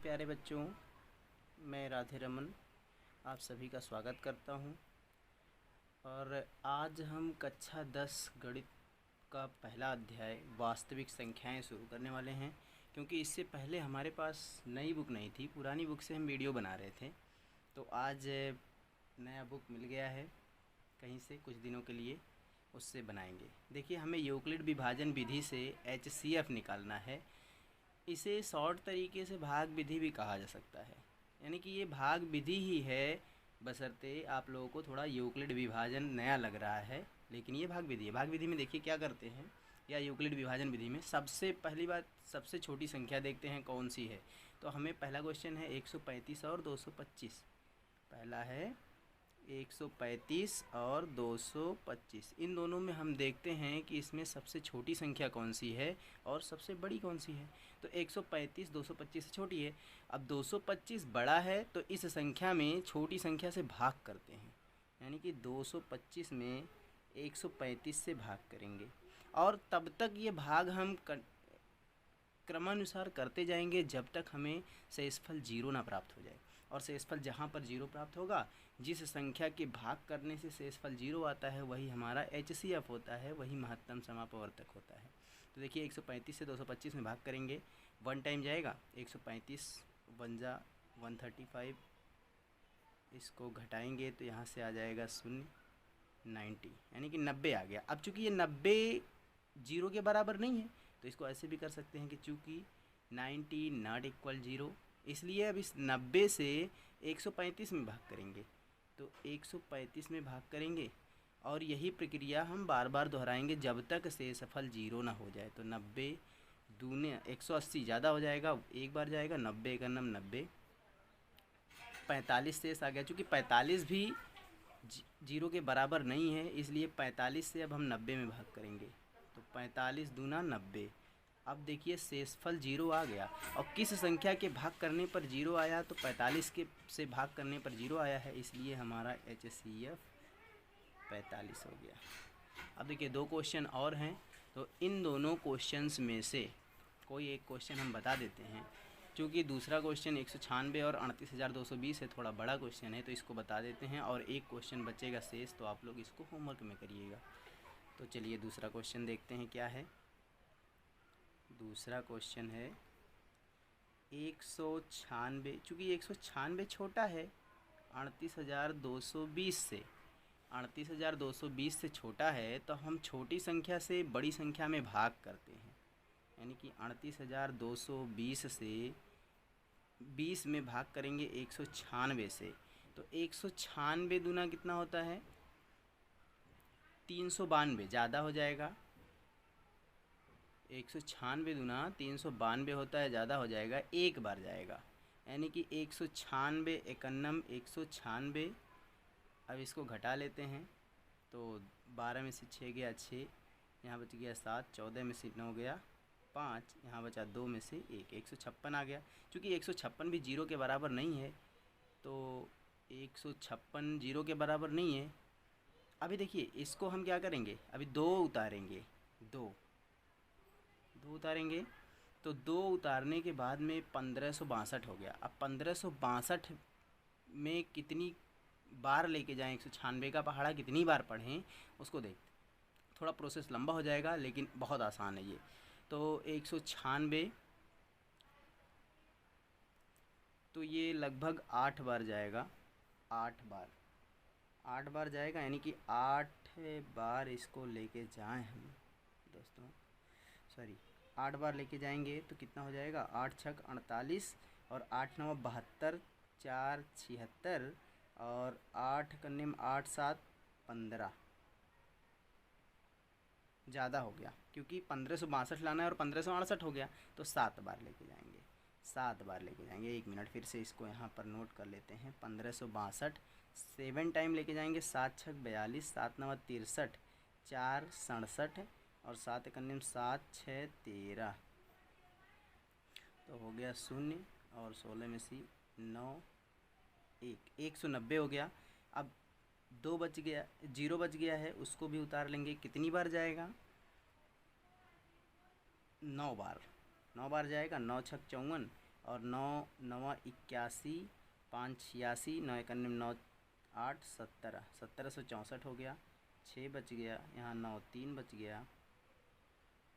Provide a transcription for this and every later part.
प्यारे बच्चों, मैं राधे रमन आप सभी का स्वागत करता हूं। और आज हम कक्षा 10 गणित का पहला अध्याय वास्तविक संख्याएं शुरू करने वाले हैं। क्योंकि इससे पहले हमारे पास नई बुक नहीं थी, पुरानी बुक से हम वीडियो बना रहे थे। तो आज नया बुक मिल गया है कहीं से, कुछ दिनों के लिए उससे बनाएंगे। देखिए, हमें यूक्लिड विभाजन विधि से HCF निकालना है। इसे शॉर्ट तरीके से भाग विधि भी कहा जा सकता है, यानी कि ये भाग विधि ही है, बशर्ते आप लोगों को थोड़ा यूक्लिड विभाजन नया लग रहा है, लेकिन ये भाग विधि है। भाग विधि में देखिए क्या करते हैं, या यूक्लिड विभाजन विधि में सबसे पहली बात, सबसे छोटी संख्या देखते हैं कौन सी है। तो हमें पहला क्वेश्चन है 135 और 225। पहला है 135 और 225। इन दोनों में हम देखते हैं कि इसमें सबसे छोटी संख्या कौन सी है और सबसे बड़ी कौन सी है। तो 135 225 से छोटी है। अब 225 बड़ा है, तो इस संख्या में छोटी संख्या से भाग करते हैं, यानी कि 225 में 135 से भाग करेंगे। और तब तक ये भाग हम क्रमानुसार करते जाएंगे जब तक हमें शेषफल 0 ना प्राप्त हो जाए। और शेषफल जहाँ पर 0 प्राप्त होगा, जिस संख्या के भाग करने से शेषफल 0 आता है, वही हमारा HCF होता है, वही महत्तम समापवर्तक होता है। तो देखिए, 135 से 225 में भाग करेंगे, 1 टाइम जाएगा 135 1 जा 135, इसको घटाएंगे तो यहाँ से आ जाएगा 0, 90, यानी कि 90 आ गया। अब चूँकि ये 90 0 के बराबर नहीं है, तो इसको ऐसे भी कर सकते हैं कि चूँकि 90 नॉट इक्वल 0, इसलिए अब इस 90 से 135 में भाग करेंगे। तो 135 में भाग करेंगे और यही प्रक्रिया हम बार बार दोहराएंगे जब तक शेषफल 0 ना हो जाए। तो 90 दूने 180 ज़्यादा हो जाएगा, एक बार जाएगा 90 का नम 90, 45 शेष आ गया। चूँकि 45 भी 0 के बराबर नहीं है, इसलिए 45 से अब हम 90 में भाग करेंगे। तो 45 दूना 90। अब देखिए, शेषफल 0 आ गया। और किस संख्या के भाग करने पर 0 आया, तो 45 के से भाग करने पर 0 आया है, इसलिए हमारा HCF 45 हो गया। अब देखिए, 2 क्वेश्चन और हैं, तो इन दोनों क्वेश्चंस में से कोई एक क्वेश्चन हम बता देते हैं। क्योंकि दूसरा क्वेश्चन 196 और 38,220 है, थोड़ा बड़ा क्वेश्चन है, तो इसको बता देते हैं। और एक क्वेश्चन बचेगा शेष, तो आप लोग इसको होमवर्क में करिएगा। तो चलिए दूसरा क्वेश्चन देखते हैं क्या है। दूसरा क्वेश्चन है 196। चूँकि 196 छोटा है 38,220 से, 38,220 से छोटा है, तो हम छोटी संख्या से बड़ी संख्या में भाग करते हैं। यानी कि 38,220 से 20 में भाग करेंगे 196 से। तो 196 दूना कितना होता है, 392, ज़्यादा हो जाएगा। 196 दूना 392 होता है, ज़्यादा हो जाएगा, एक बार जाएगा, यानी कि 196 एकन्नम 196। अब इसको घटा लेते हैं, तो 12 में से 6 गया 6, यहाँ बच गया 7, 14 में से 9 गया 5, यहाँ बचा 2 में से 1, 156 आ गया। क्योंकि 156 भी 0 के बराबर नहीं है, तो 156 0 के बराबर नहीं है। अभी देखिए, इसको हम क्या करेंगे, अभी 2 उतारेंगे, 2 उतारेंगे, तो 2 उतारने के बाद में 1562 हो गया। अब 1562 में कितनी बार लेके जाएं, 196 का पहाड़ा कितनी बार पढ़ें, उसको देखते। थोड़ा प्रोसेस लंबा हो जाएगा, लेकिन बहुत आसान है ये। तो 196, तो ये लगभग 8 बार जाएगा, 8 बार जाएगा, यानी कि 8 बार इसको लेके जाएं हम दोस्तों, सॉरी 8 बार लेके जाएंगे तो कितना हो जाएगा, 8 छक 48 और 8 9 72, 4 76 और 8 करने में 8 7 15, ज़्यादा हो गया। क्योंकि 1562 लाना है और 1568 हो गया, तो 7 बार लेके जाएंगे, 7 बार लेके जाएंगे। 1 मिनट, फिर से इसको यहाँ पर नोट कर लेते हैं। 1562 7 टाइम लेके जाएंगे, 7 छक 42, 7 9 63, 4 67 और 7 करने में 7 6 13, तो हो गया 0 और 16 में से 9 1, 190 हो गया। अब 2 बच गया, 0 बच गया है, उसको भी उतार लेंगे। कितनी बार जाएगा, 9 बार, 9 बार जाएगा। 9 छक 54, और 9 9 81, 5 86, 9 91 9 8 17, 1764 हो गया। 6 बच गया यहाँ, 9 3 बच गया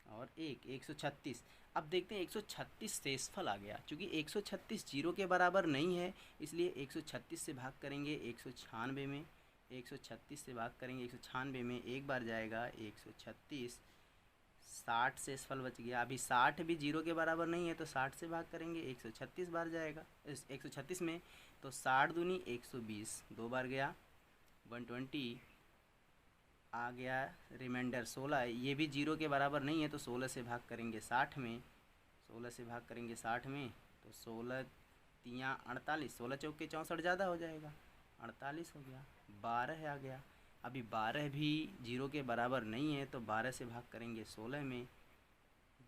और 136। अब देखते हैं 136 शेषफल आ गया। चूँकि 136 जीरो के बराबर नहीं है, इसलिए 136 से भाग करेंगे 196 में। 136 से भाग करेंगे 196 में, एक बार जाएगा 136। 60 शेषफल बच गया। अभी 60 भी जीरो के बराबर नहीं है, तो 60 से भाग करेंगे 136 बार जाएगा इस 136 में। तो 60 दूनी 120, 2 बार गया 120 आ गया। रिमाइंडर 16, ये भी जीरो के बराबर नहीं है, तो 16 से भाग करेंगे 60 में। 16 से भाग करेंगे 60 में, तो 16 तियाँ 48, 16 चौके 64 ज़्यादा हो जाएगा, 48 हो गया। 12 आ गया। अभी 12 भी जीरो के बराबर नहीं है, तो 12 से भाग करेंगे 16 में।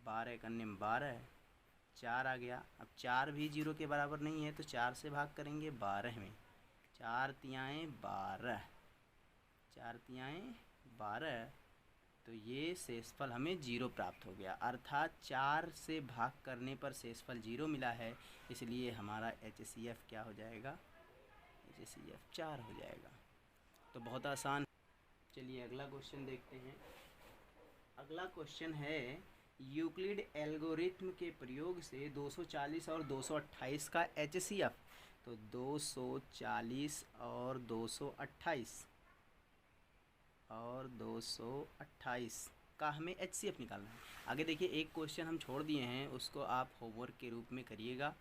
12 करने में 12, 4 आ गया। अब 4 भी जीरो के बराबर नहीं है, तो 4 से भाग करेंगे 12 में। 4 तियाएँ 12, 4 तियाएँ 12, तो ये शेषफल हमें जीरो प्राप्त हो गया। अर्थात 4 से भाग करने पर शेषफल जीरो मिला है, इसलिए हमारा HCF क्या हो जाएगा, HCF 4 हो जाएगा। तो बहुत आसान। चलिए अगला क्वेश्चन देखते हैं। अगला क्वेश्चन है, यूक्लिड एल्गोरिथ्म के प्रयोग से 240 और 228 का HCF। तो 240 और 228 का हमें HCF निकालना है। आगे देखिए, एक क्वेश्चन हम छोड़ दिए हैं, उसको आप होमवर्क के रूप में करिएगा।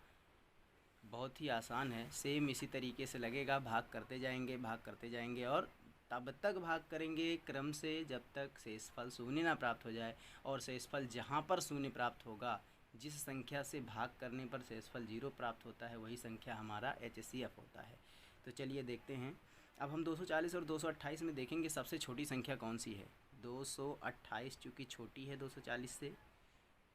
बहुत ही आसान है, सेम इसी तरीके से लगेगा। भाग करते जाएंगे और तब तक भाग करेंगे क्रम से जब तक शेषफल शून्य ना प्राप्त हो जाए। और शेषफल जहाँ पर शून्य प्राप्त होगा, जिस संख्या से भाग करने पर शेषफल जीरो प्राप्त होता है, वही संख्या हमारा HCF होता है। तो चलिए देखते हैं। अब हम 240 और 228 में देखेंगे सबसे छोटी संख्या कौन सी है। 228 चूँकि छोटी है 240 से,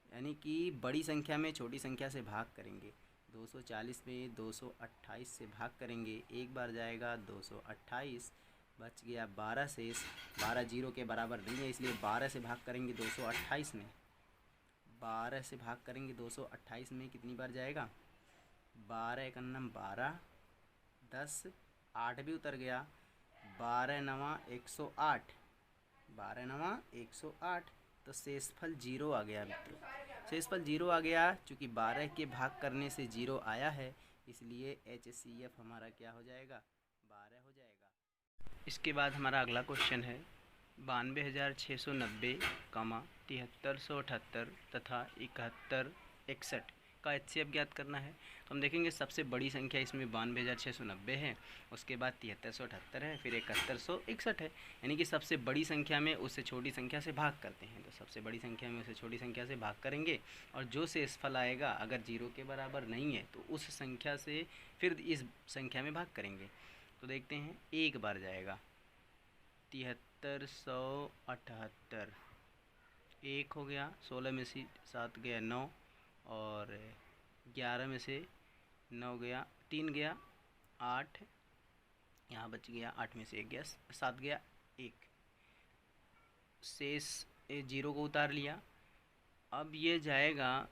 यानी कि बड़ी संख्या में छोटी संख्या से भाग करेंगे। 240 में 228 से भाग करेंगे, एक बार जाएगा 228, बच गया 12 शेष। 12 जीरो के बराबर नहीं है, इसलिए 12 से भाग करेंगे 228 में। 12 से भाग करेंगे 228 में, कितनी बार जाएगा, 12 एक अन्नम 12, 10, 8 भी उतर गया। 12 नवा 108, 12 नवा 108, तो शेषफल जीरो आ गया मित्रों। शेषफल जीरो आ गया। चूँकि 12 के भाग करने से जीरो आया है, इसलिए HCF हमारा क्या हो जाएगा, 12 हो जाएगा। इसके बाद हमारा अगला क्वेश्चन है, 92,690, 7378 तथा 7161 का HCF ज्ञात करना है। तो हम देखेंगे सबसे बड़ी संख्या इसमें 92,690 है, उसके बाद 7378 है, फिर 7161 है। यानी कि सबसे बड़ी संख्या में उससे छोटी संख्या से भाग करते हैं। तो सबसे बड़ी संख्या में उससे छोटी संख्या से भाग करेंगे, और जो शेषफल आएगा अगर जीरो के बराबर नहीं है, तो उस संख्या से फिर इस संख्या में भाग करेंगे। तो देखते हैं, एक बार जाएगा 7378, एक हो गया। 16 में से 7 गया 9, और 11 में से 9 गया, 3 गया 8, यहाँ बच गया 8 में से 1 गया, 7 गया 1, शेष जीरो को उतार लिया। अब ये जाएगा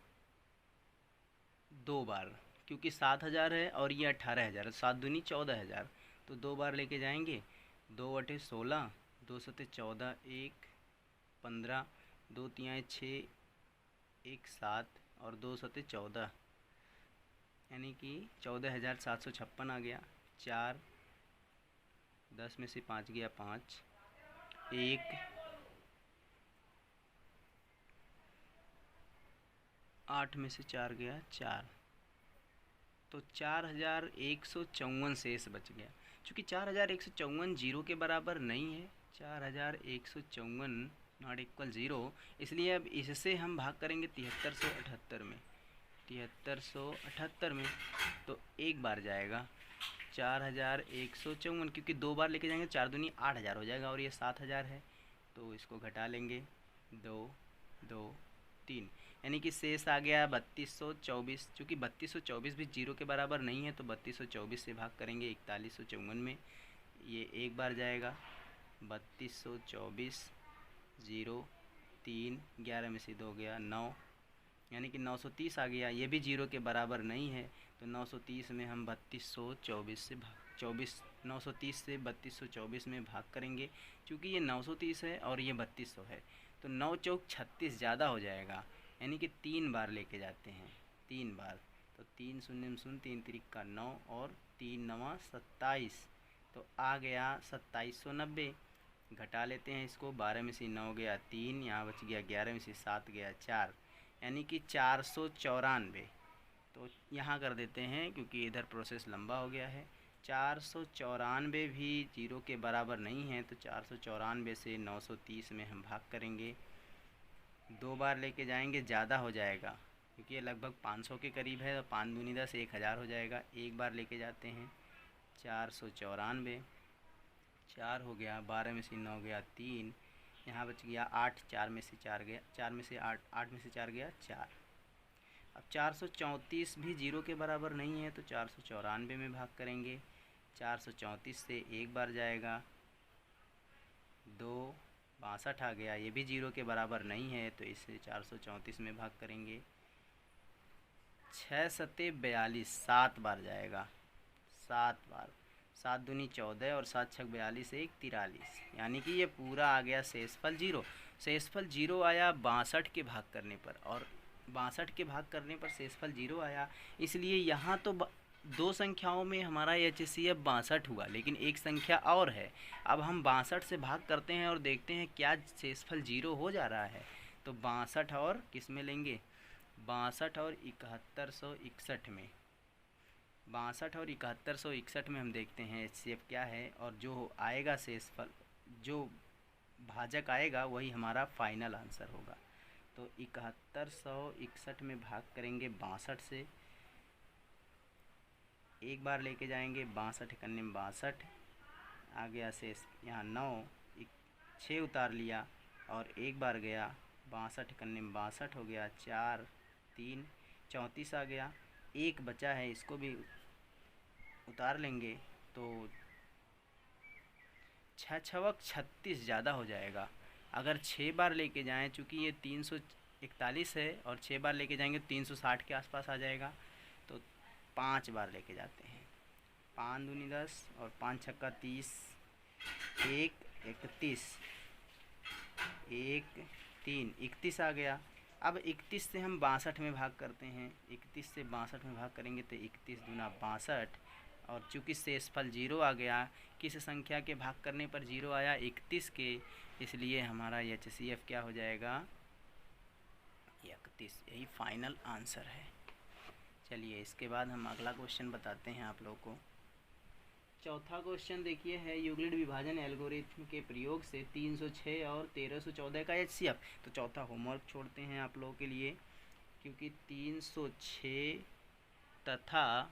2 बार, क्योंकि 7000 है और ये 18,000, 7 दूनी 14,000, तो 2 बार लेके जाएंगे। 2 बटे 16, 2 सते 14, 1 15, 2 तियाँ 6, 1 7, और 2 सते 14, यानी कि 14,756 आ गया। 4, 10 में से 5 गया 5, 1, 8 में से 4 गया 4, तो 4154 शेष बच गया। चूँकि 4154 जीरो के बराबर नहीं है, 4154 नॉट इक्वल ज़ीरो, इसलिए अब इससे हम भाग करेंगे 7378 में। 7378 में, तो एक बार जाएगा 4154, क्योंकि 2 बार लेके जाएंगे, 4 दूनी 8000 हो जाएगा, और ये 7000 है, तो इसको घटा लेंगे। 2 2 3, यानी कि शेष आ गया 3224। चूँकि 3224 भी जीरो के बराबर नहीं है, तो 3224 से भाग करेंगे 4154 में। ये एक बार जाएगा 3224, 0 3, 11 में से 2 गया 9, यानी कि 930 आ गया, ये भी 0 के बराबर नहीं है। तो 930 में हम 3224 से 930 से 3224 में भाग करेंगे। चूँकि ये 930 है और ये 3200 है तो 9 चौक 36 ज़्यादा हो जाएगा, यानी कि 3 बार लेके जाते हैं, 3 बार। तो 3 शून्य शून्य, 3 तिरिक्का 9 और 3 नवा 27, तो आ गया 2790। घटा लेते हैं इसको, 12 में से 9 गया 3, यहाँ बच गया 11 में से 7 गया 4, यानी कि 494। तो यहाँ कर देते हैं क्योंकि इधर प्रोसेस लंबा हो गया है। 494 भी 0 के बराबर नहीं है, तो 494 से 930 में हम भाग करेंगे। 2 बार लेके जाएंगे, ज़्यादा हो जाएगा क्योंकि ये लगभग 500 के करीब है, तो 5 दूनी 10, 1000 हो जाएगा। एक बार लेके जाते हैं, 494, 4 हो गया, 12 में से 9 गया 3, यहाँ बच गया 8, 4 में से 4 गया, 4 में से 8, 8 में से 4 गया 4। अब 434 भी 0 के बराबर नहीं है, तो 494 में भाग करेंगे। 434 से एक बार जाएगा, 2, 62 आ गया, ये भी 0 के बराबर नहीं है, तो इसे 434 में भाग करेंगे। 6 सते 42, 7 बार जाएगा, 7 बार, 7 दूनी 14 और 7 छक 42, 1 43, यानी कि ये पूरा आ गया शेषफल 0। शेषफल 0 आया 62 के भाग करने पर, और 62 के भाग करने पर शेषफल 0 आया, इसलिए यहाँ तो दो संख्याओं में हमारा HCF 62 हुआ, लेकिन एक संख्या और है। अब हम 62 से भाग करते हैं और देखते हैं क्या शेषफल 0 हो जा रहा है। तो 62 और किस में लेंगे, 62 और 7161 में, 62 और 7161 में हम देखते हैं HCF क्या है, और जो आएगा शेषफल, जो भाजक आएगा वही हमारा फाइनल आंसर होगा। तो 7161 में भाग करेंगे 62 से, एक बार लेके जाएंगे, 62 इकन्ने में 62 आ गया शेष, यहाँ 9, 6 उतार लिया और एक बार गया, 62 इकन्ने में 62 हो गया, 4, 3, 34 आ गया, एक बचा है, इसको भी उतार लेंगे, तो 6 छवक 36 ज़्यादा हो जाएगा। अगर 6 बार लेके जाएं, चूँकि ये 341 है और 6 बार लेके जाएंगे तो 360 के आसपास आ जाएगा, तो 5 बार लेके जाते हैं, 5 दूनी 10 और 5 छक्का 30, 1 31, 1 3 31 आ गया। अब 31 से हम 62 में भाग करते हैं, 31 से 62 में भाग करेंगे तो 31 दूना 62, और चूँकि शेषफल 0 आ गया, किस संख्या के भाग करने पर 0 आया, 31 के, इसलिए हमारा HCF क्या हो जाएगा, 31। यही फाइनल आंसर है। चलिए इसके बाद हम अगला क्वेश्चन बताते हैं आप लोगों को। चौथा क्वेश्चन देखिए है, यूक्लिड विभाजन एल्गोरिथम के प्रयोग से 306 और 1314 का HCF। तो चौथा होमवर्क छोड़ते हैं आप लोगों के लिए, क्योंकि 306 तथा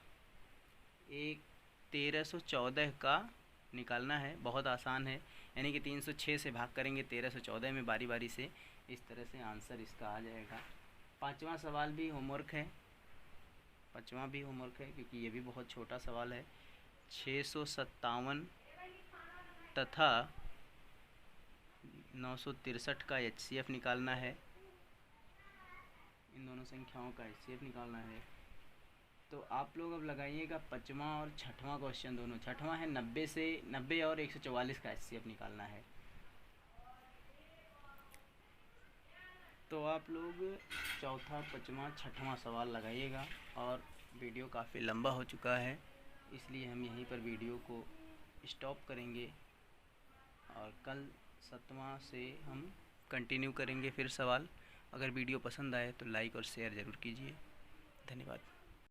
1314 का निकालना है, बहुत आसान है। यानी कि 306 से भाग करेंगे 1314 में बारी बारी से, इस तरह से आंसर इसका आ जाएगा। पांचवा सवाल भी होमवर्क है, पांचवा भी होमवर्क है क्योंकि ये भी बहुत छोटा सवाल है। 657 तथा 963 का HCF निकालना है, इन दोनों संख्याओं का HCF निकालना है। तो आप लोग अब लगाइएगा पाँचवा और छठवां क्वेश्चन दोनों। छठवां है 90 और 144 का HCF निकालना है। तो आप लोग चौथा, पाँचवा, छठवां सवाल लगाइएगा। और वीडियो काफ़ी लंबा हो चुका है, इसलिए हम यहीं पर वीडियो को स्टॉप करेंगे और कल 7वां से हम कंटिन्यू करेंगे फिर सवाल। अगर वीडियो पसंद आए तो लाइक और शेयर ज़रूर कीजिए। धन्यवाद।